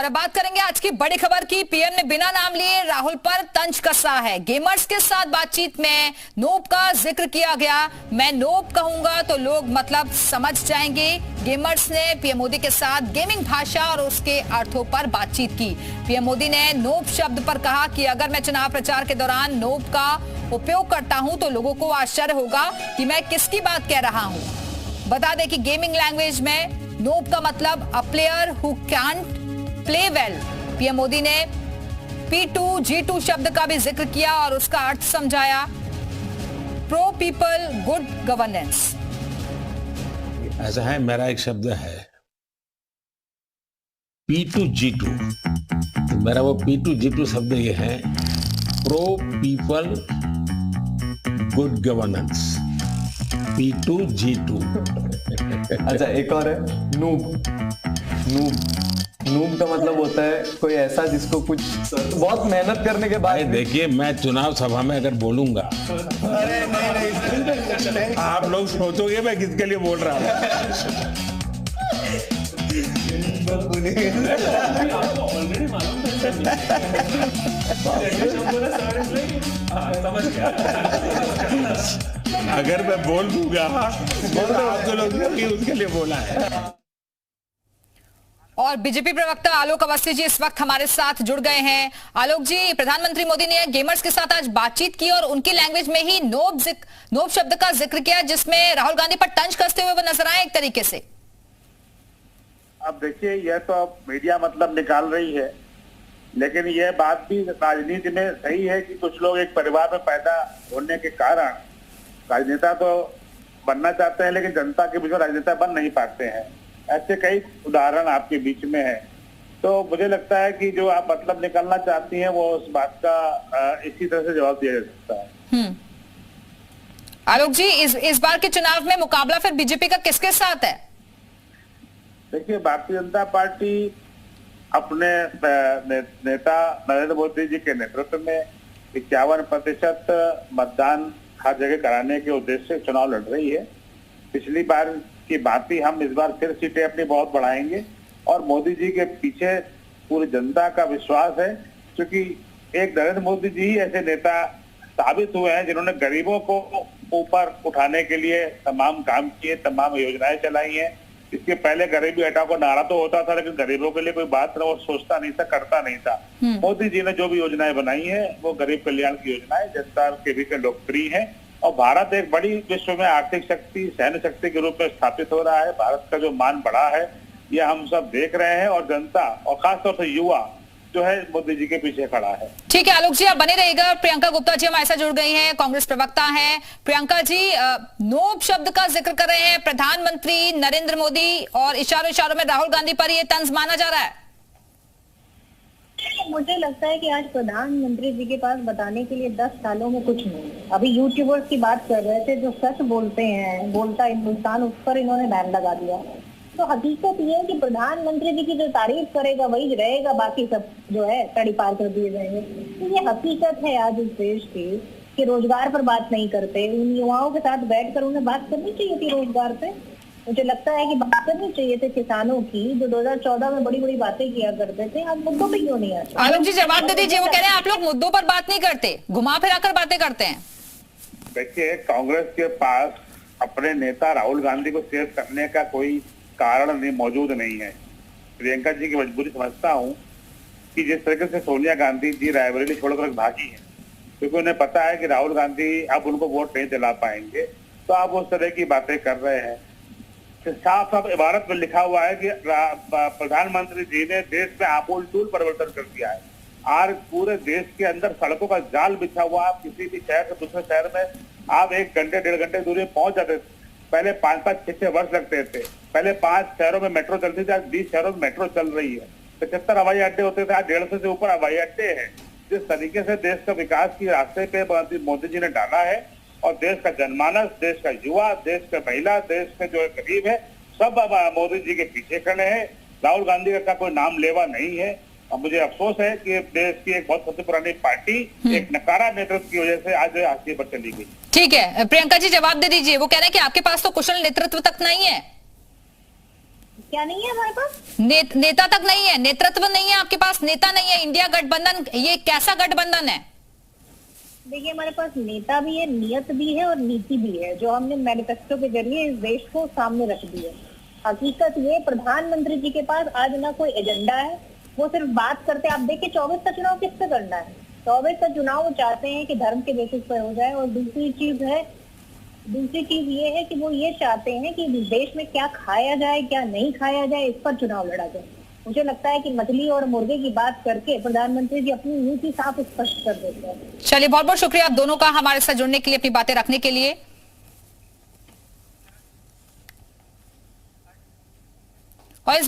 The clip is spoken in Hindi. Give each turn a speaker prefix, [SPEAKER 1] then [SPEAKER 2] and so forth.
[SPEAKER 1] और अब बात करेंगे आज की बड़ी खबर की। पीएम ने बिना नाम लिए राहुल पर तंज कसा है। गेमर्स के साथ बातचीत में नोब का जिक्र किया गया। मैं नोब कहूंगा तो लोग मतलब समझ जाएंगे। गेमर्स ने पीएम मोदी के साथ गेमिंग भाषा और उसके अर्थों पर बातचीत की। पीएम मोदी ने नोब शब्द पर कहा कि अगर मैं चुनाव प्रचार के दौरान नोब का उपयोग करता हूं तो लोगों को आश्चर्य होगा कि मैं किसकी बात कह रहा हूं। बता दें कि गेमिंग लैंग्वेज में नोब का मतलब a player who can't play well. PM Modi ने P2G2 शब्द का भी जिक्र किया और उसका अर्थ समझाया। Pro people good governance.
[SPEAKER 2] ऐसा है, मेरा एक शब्द है P2G2। तो मेरा वो P2G2 शब्द ये है pro people good governance. P2G2।
[SPEAKER 3] अच्छा, एक और है नूब। नूब का मतलब होता है कोई ऐसा जिसको कुछ बहुत मेहनत करने के बाद।
[SPEAKER 2] देखिए, मैं चुनाव सभा में अगर बोलूंगा,
[SPEAKER 3] अरे नहीं,
[SPEAKER 2] आप लोग सोचोगे मैं किसके लिए बोल रहा हूँ। अगर मैं बोल दूंगा तो आप तो लोग उसके लिए बोला है।
[SPEAKER 1] और बीजेपी प्रवक्ता आलोक अवस्थी जी इस वक्त हमारे साथ जुड़ गए हैं। आलोक जी, प्रधानमंत्री मोदी ने गेमर्स के साथ आज बातचीत की और उनकी लैंग्वेज में ही नोब शब्द का जिक्र किया, जिसमें राहुल गांधी पर तंज कसते हुए वो नजर आए एक तरीके से।
[SPEAKER 4] अब देखिए, यह तो अब मीडिया मतलब निकाल रही है, लेकिन यह बात भी राजनीति में सही है कि कुछ लोग एक परिवार में पैदा होने के कारण राजनेता तो बनना चाहते हैं, लेकिन जनता के बीच में राजनेता बन नहीं पाते हैं। ऐसे कई उदाहरण आपके बीच में है। तो मुझे लगता है कि जो आप मतलब निकालना चाहती हैं वो उस बात का इसी तरह से जवाब दिया जा सकता है।
[SPEAKER 1] आलोक जी, इस बार के चुनाव में मुकाबला फिर बीजेपी का किसके साथ है?
[SPEAKER 4] देखिए, भारतीय जनता पार्टी अपने नेता नरेंद्र मोदी जी के नेतृत्व में 51% मतदान हर जगह कराने के उद्देश्य से चुनाव लड़ रही है। पिछली बार की बात ही हम इस बार फिर सीटें अपनी बहुत बढ़ाएंगे और मोदी जी के पीछे पूरी जनता का विश्वास है, क्योंकि एक नरेंद्र मोदी जी ही ऐसे नेता साबित हुए हैं जिन्होंने गरीबों को ऊपर उठाने के लिए तमाम काम किए, तमाम योजनाएं चलाई हैं। इसके पहले गरीबी हटाओ का नारा तो होता था, लेकिन गरीबों के लिए कोई बात वो सोचता नहीं था, करता नहीं था। मोदी जी ने जो भी योजनाएं बनाई है वो गरीब कल्याण की योजनाएं जनता के बीच में लोकप्रिय है और भारत एक बड़ी विश्व में आर्थिक शक्ति, सैन्य शक्ति के रूप में स्थापित हो रहा है। भारत का जो मान बढ़ा है यह हम सब देख रहे हैं और जनता और खासतौर से युवा जो है मोदी जी के पीछे खड़ा है।
[SPEAKER 1] ठीक है आलोक जी, आप बने रहिएगा। प्रियंका गुप्ता जी हमारे साथ जुड़ गई हैं, कांग्रेस प्रवक्ता हैं। प्रियंका जी, नोब शब्द का जिक्र कर रहे हैं प्रधानमंत्री नरेंद्र मोदी और इशारों में राहुल गांधी पर यह तंज माना जा रहा है।
[SPEAKER 5] मुझे लगता है कि आज प्रधानमंत्री जी के पास बताने के लिए 10 सालों में कुछ नहीं। अभी यूट्यूबर्स की बात कर रहे थे, जो सच बोलते हैं, बोलता हिंदुस्तान, उस पर इन्होंने बैन लगा दिया। तो हकीकत ये है कि प्रधानमंत्री जी की जो तारीफ करेगा वही रहेगा, बाकी सब जो है तड़ी पार कर दिए जाएंगे। तो ये हकीकत है आज इस देश की कि रोजगार पर बात नहीं करते। उन युवाओं के साथ बैठकर उन्हें बात करनी चाहिए थी रोजगार पे। मुझे लगता है कि बात करनी चाहिए थी किसानों की, जो 2014 में बड़ी बड़ी बातें किया करते थे। आप मुद्दों पे क्यों नहीं आते?
[SPEAKER 1] आलोक जी जवाब दे दीजिए। वो कह रहे हैं आप लोग मुद्दों पर बात नहीं करते, घुमा फिरा कर बातें करते हैं।
[SPEAKER 4] देखिए, कांग्रेस के पास अपने नेता राहुल गांधी को सेव करने का कोई कारण नहीं मौजूद नहीं है। प्रियंका जी की मजबूरी समझता हूँ कि जिस तरीके से सोनिया गांधी जी रायबरेली छोड़कर भागी है, क्योंकि उन्हें पता है कि राहुल गांधी अब उनको वोट नहीं दिला पाएंगे, तो आप उस तरह की बातें कर रहे हैं। साफ साफ इबारत में लिखा हुआ है कि प्रधानमंत्री जी ने देश में आमूलचूल परिवर्तन कर दिया है। आज पूरे देश के अंदर सड़कों का जाल बिछा हुआ। आप किसी भी शहर से दूसरे शहर में आप 1 घंटे 1.5 घंटे दूरी पहुंच जाते थे। पहले 5-5, 6-6 वर्ष लगते थे। पहले 5 शहरों में मेट्रो चलती थी, आज 20 शहरों में मेट्रो चल रही है। 75 हवाई अड्डे होते थे, आज 150 से ऊपर हवाई अड्डे हैं। जिस तरीके से देश का विकास की रास्ते पे मोदी जी ने डाला है और देश का जनमानस, देश का युवा, देश का महिला, देश के जो गरीब है, सब अब मोदी जी के पीछे खड़े हैं। राहुल गांधी का कोई नाम लेवा नहीं है। और मुझे अफसोस है कि देश की एक बहुत सबसे पुरानी पार्टी एक नकारा नेतृत्व की वजह से आज हाशिए पर चली गई।
[SPEAKER 1] ठीक है, प्रियंका जी जवाब दे दीजिए। वो कह रहे हैं कि आपके पास तो कुशल नेतृत्व तक नहीं है।
[SPEAKER 5] क्या नहीं है हमारे पास?
[SPEAKER 1] नेता तक नहीं है, नेतृत्व नहीं है आपके पास, नेता नहीं है। इंडिया गठबंधन ये कैसा गठबंधन है?
[SPEAKER 5] देखिए, हमारे पास नेता भी है, नियत भी है और नीति भी है, जो हमने मैनिफेस्टो के जरिए इस देश को सामने रख दी है। हकीकत ये, प्रधानमंत्री जी के पास आज ना कोई एजेंडा है, वो सिर्फ बात करते हैं। आप देखिए 24 का चुनाव किससे करना है? 24 का चुनाव वो चाहते हैं कि धर्म के बेसिस पर हो जाए। और दूसरी चीज ये है कि वो ये चाहते हैं कि देश में क्या खाया जाए क्या नहीं खाया जाए, इस पर चुनाव लड़ा जाए। मुझे लगता है कि मछली और मुर्गे की बात करके प्रधानमंत्री जी अपनी नीति साफ स्पष्ट कर देते हैं।
[SPEAKER 1] चलिए, बहुत बहुत शुक्रिया आप दोनों का हमारे साथ जुड़ने के लिए, अपनी बातें रखने के लिए। और इस